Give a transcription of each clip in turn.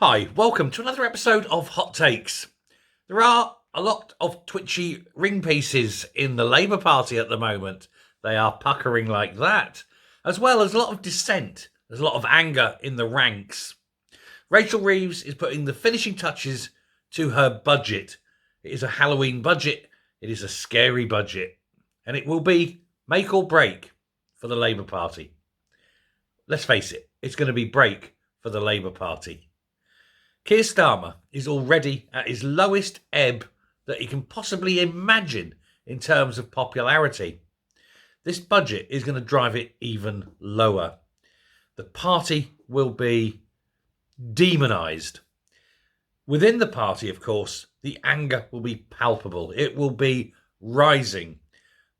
Hi, welcome to another episode of Hot Takes. There are a lot of twitchy ring pieces in the Labour Party at the moment. They are puckering like that, as well as a lot of dissent. There's a lot of anger in the ranks. Rachel Reeves is putting the finishing touches to her budget. It is a Halloween budget. It is a scary budget. And it will be make or break for the Labour Party. Let's face it, it's going to be break for the Labour Party. Keir Starmer is already at his lowest ebb that he can possibly imagine in terms of popularity. This budget is going to drive it even lower. The party will be demonised. Within the party, of course, the anger will be palpable. It will be rising.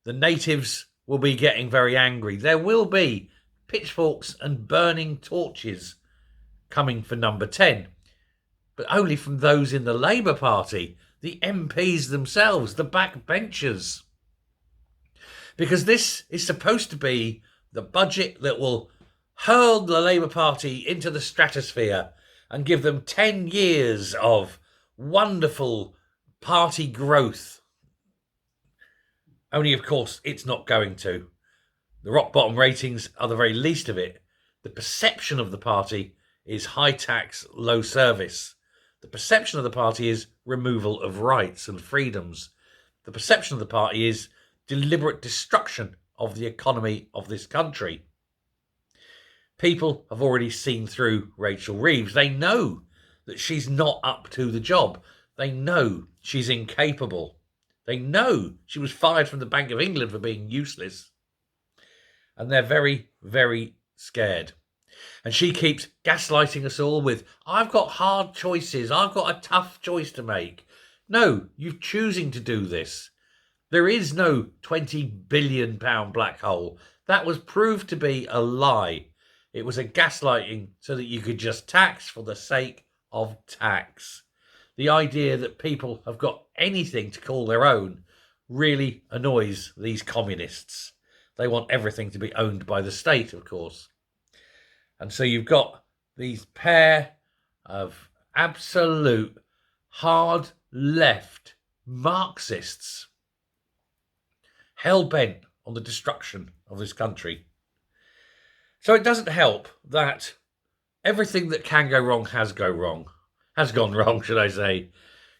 The natives will be getting very angry. There will be pitchforks and burning torches coming for number 10. But only from those in the Labour Party, the MPs themselves, the backbenchers. Because this is supposed to be the budget that will hurl the Labour Party into the stratosphere and give them 10 years of wonderful party growth. Only, of course, it's not going to. The rock bottom ratings are the very least of it. The perception of the party is high tax, low service. The perception of the party is removal of rights and freedoms. The perception of the party is deliberate destruction of the economy of this country. People have already seen through Rachel Reeves. They know that she's not up to the job. They know she's incapable. They know she was fired from the Bank of England for being useless. And they're very, very scared. And she keeps gaslighting us all with, I've got hard choices. I've got a tough choice to make. No, you're choosing to do this. There is no £20 billion black hole. That was proved to be a lie. It was a gaslighting so that you could just tax for the sake of tax. The idea that people have got anything to call their own really annoys these communists. They want everything to be owned by the state, of course. And so you've got these pair of absolute hard left Marxists hell-bent on the destruction of this country. So it doesn't help that everything that can go wrong has gone wrong, should I say.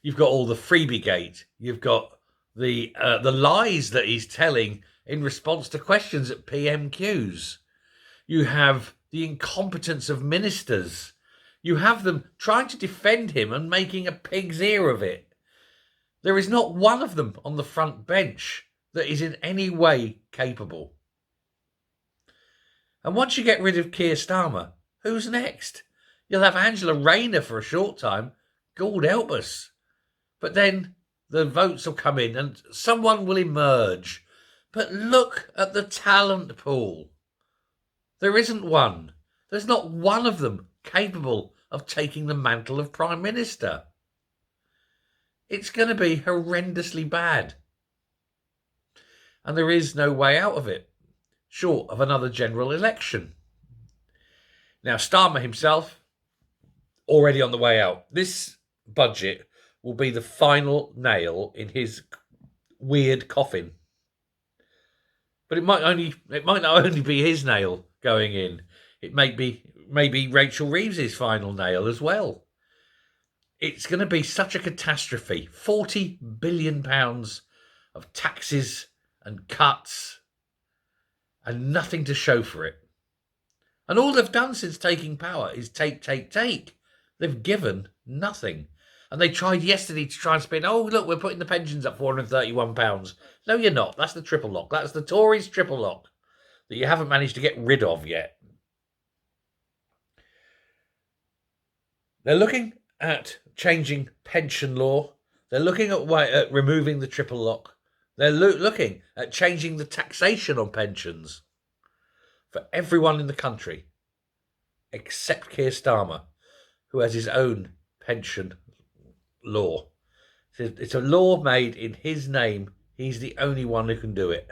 You've got all the freebie gate. You've got the lies that he's telling in response to questions at PMQs. You have the incompetence of ministers. You have them trying to defend him and making a pig's ear of it. There is not one of them on the front bench that is in any way capable. And once you get rid of Keir Starmer, who's next? You'll have Angela Rayner for a short time. God help us. But then the votes will come in and someone will emerge. But look at the talent pool. There isn't one. There's not one of them capable of taking the mantle of Prime Minister. It's going to be horrendously bad. And there is no way out of it, short of another general election. Now, Starmer himself, already on the way out. This budget will be the final nail in his weird coffin. But it might not only be his nail going in. It may be Rachel Reeves' final nail as well. It's going to be such a catastrophe. £40 billion of taxes and cuts and nothing to show for it. And all they've done since taking power is take. They've given nothing. And they tried yesterday to try and spin, oh, look, we're putting the pensions up £431. No, you're not. That's the triple lock. That's the Tories' triple lock that you haven't managed to get rid of yet. They're looking at changing pension law. They're looking at removing the triple lock. They're looking at changing the taxation on pensions for everyone in the country, except Keir Starmer, who has his own pension law. It's a law made in his name. He's the only one who can do it.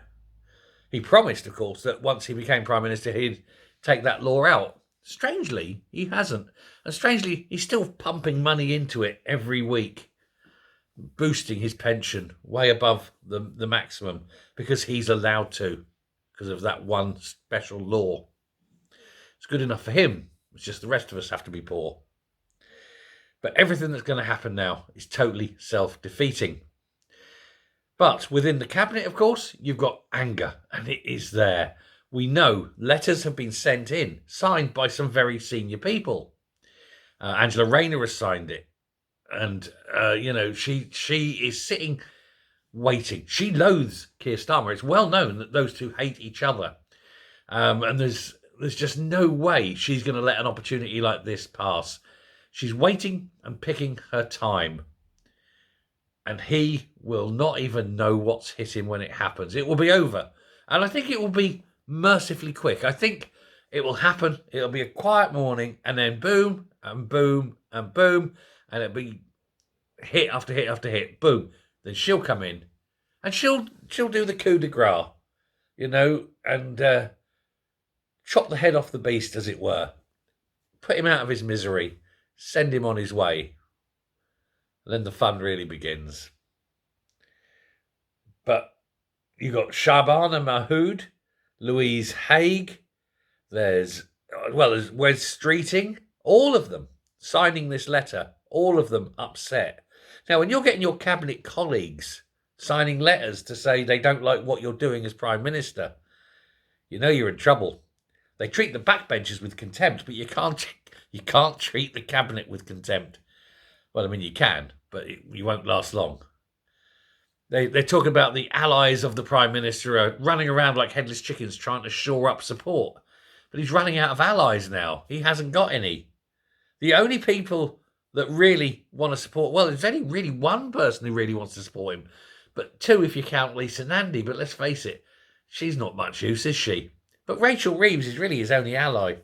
He promised, of course, that once he became Prime Minister, he'd take that law out. Strangely, he hasn't. And strangely, he's still pumping money into it every week, boosting his pension way above the maximum because he's allowed to, because of that one special law. It's good enough for him. It's just the rest of us have to be poor. But everything that's going to happen now is totally self-defeating. But within the cabinet, of course, you've got anger, and it is there. We know letters have been sent in, signed by some very senior people. Angela Rayner has signed it. And, she is sitting, waiting. She loathes Keir Starmer. It's well known that those two hate each other. And there's just no way she's going to let an opportunity like this pass. She's waiting and picking her time. And he will not even know what's hit him when it happens. It will be over. And I think it will be mercifully quick. I think it will happen. It'll be a quiet morning, and then boom, and boom, and boom, and it'll be hit after hit after hit. Boom. Then she'll come in, and she'll do the coup de grace, and chop the head off the beast, as it were. Put him out of his misery. Send him on his way. And then the fun really begins. But you got Shabana Mahood, Louise Haigh, there's Wes Streeting, all of them signing this letter, all of them upset. Now, when you're getting your cabinet colleagues signing letters to say they don't like what you're doing as Prime Minister, you know you're in trouble. They treat the backbenchers with contempt, but you can't treat the cabinet with contempt. Well, I mean, you can, but you won't last long. They're talking about the allies of the Prime Minister are running around like headless chickens trying to shore up support. But he's running out of allies now. He hasn't got any. The only people that really want to support, well, there's only really one person who really wants to support him. But two if you count Lisa Nandy. But let's face it, she's not much use, is she? But Rachel Reeves is really his only ally.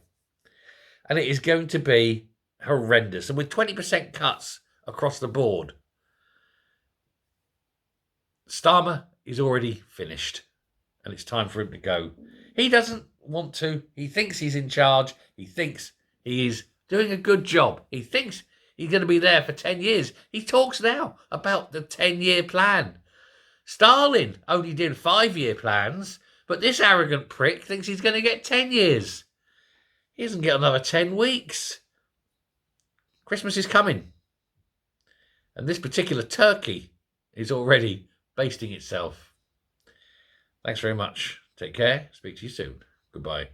And it is going to be horrendous. And with 20% cuts across the board, Starmer is already finished. And it's time for him to go. He doesn't want to. He thinks he's in charge. He thinks he is doing a good job. He thinks he's going to be there for 10 years. He talks now about the 10-year plan. Stalin only did 5-year plans, but this arrogant prick thinks he's going to get 10 years. He doesn't get another 10 weeks. Christmas is coming. And this particular turkey is already basting itself. Thanks very much. Take care. Speak to you soon. Goodbye.